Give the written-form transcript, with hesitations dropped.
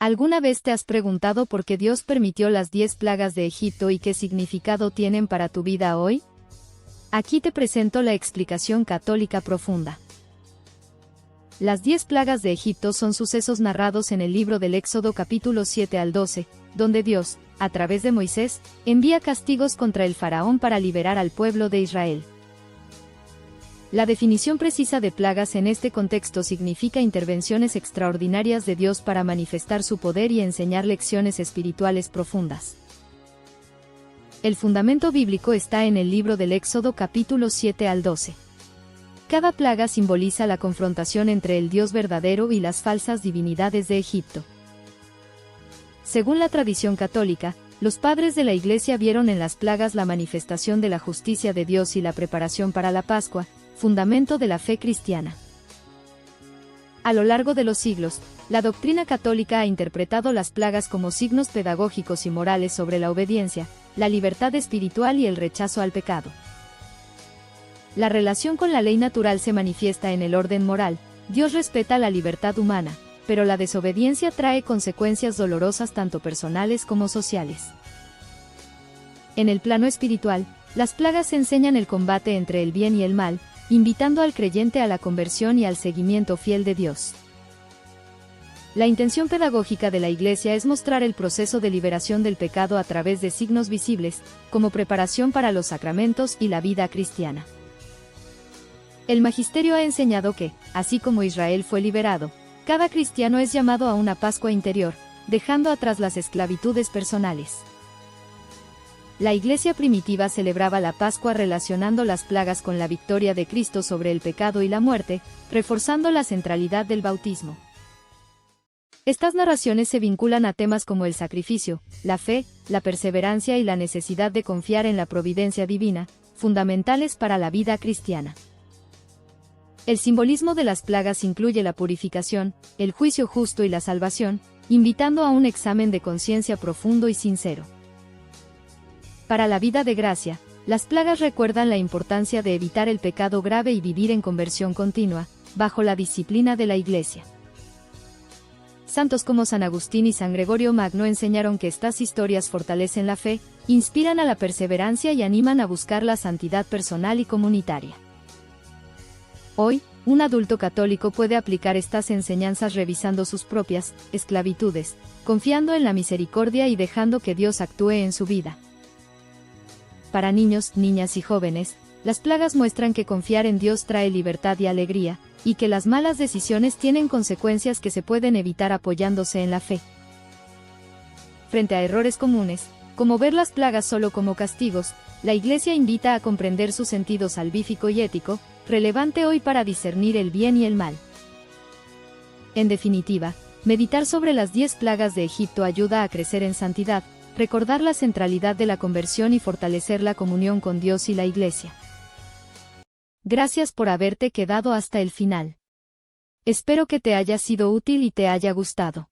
¿Alguna vez te has preguntado por qué Dios permitió las 10 plagas de Egipto y qué significado tienen para tu vida hoy? Aquí te presento la explicación católica profunda. Las 10 plagas de Egipto son sucesos narrados en el libro del Éxodo capítulo 7 al 12, donde Dios, a través de Moisés, envía castigos contra el faraón para liberar al pueblo de Israel. La definición precisa de plagas en este contexto significa intervenciones extraordinarias de Dios para manifestar su poder y enseñar lecciones espirituales profundas. El fundamento bíblico está en el libro del Éxodo capítulo 7 al 12. Cada plaga simboliza la confrontación entre el Dios verdadero y las falsas divinidades de Egipto. Según la tradición católica, los padres de la Iglesia vieron en las plagas la manifestación de la justicia de Dios y la preparación para la Pascua, fundamento de la fe cristiana. A lo largo de los siglos, la doctrina católica ha interpretado las plagas como signos pedagógicos y morales sobre la obediencia, la libertad espiritual y el rechazo al pecado. La relación con la ley natural se manifiesta en el orden moral. Dios respeta la libertad humana, pero la desobediencia trae consecuencias dolorosas tanto personales como sociales. En el plano espiritual, las plagas enseñan el combate entre el bien y el mal, invitando al creyente a la conversión y al seguimiento fiel de Dios. La intención pedagógica de la Iglesia es mostrar el proceso de liberación del pecado a través de signos visibles, como preparación para los sacramentos y la vida cristiana. El magisterio ha enseñado que, así como Israel fue liberado, cada cristiano es llamado a una Pascua interior, dejando atrás las esclavitudes personales. La Iglesia primitiva celebraba la Pascua relacionando las plagas con la victoria de Cristo sobre el pecado y la muerte, reforzando la centralidad del bautismo. Estas narraciones se vinculan a temas como el sacrificio, la fe, la perseverancia y la necesidad de confiar en la providencia divina, fundamentales para la vida cristiana. El simbolismo de las plagas incluye la purificación, el juicio justo y la salvación, invitando a un examen de conciencia profundo y sincero. Para la vida de gracia, las plagas recuerdan la importancia de evitar el pecado grave y vivir en conversión continua, bajo la disciplina de la Iglesia. Santos como San Agustín y San Gregorio Magno enseñaron que estas historias fortalecen la fe, inspiran a la perseverancia y animan a buscar la santidad personal y comunitaria. Hoy, un adulto católico puede aplicar estas enseñanzas revisando sus propias esclavitudes, confiando en la misericordia y dejando que Dios actúe en su vida. Para niños, niñas y jóvenes, las plagas muestran que confiar en Dios trae libertad y alegría, y que las malas decisiones tienen consecuencias que se pueden evitar apoyándose en la fe. Frente a errores comunes, como ver las plagas solo como castigos, la Iglesia invita a comprender su sentido salvífico y ético, relevante hoy para discernir el bien y el mal. En definitiva, meditar sobre las 10 plagas de Egipto ayuda a crecer en santidad, recordar la centralidad de la conversión y fortalecer la comunión con Dios y la Iglesia. Gracias por haberte quedado hasta el final. Espero que te haya sido útil y te haya gustado.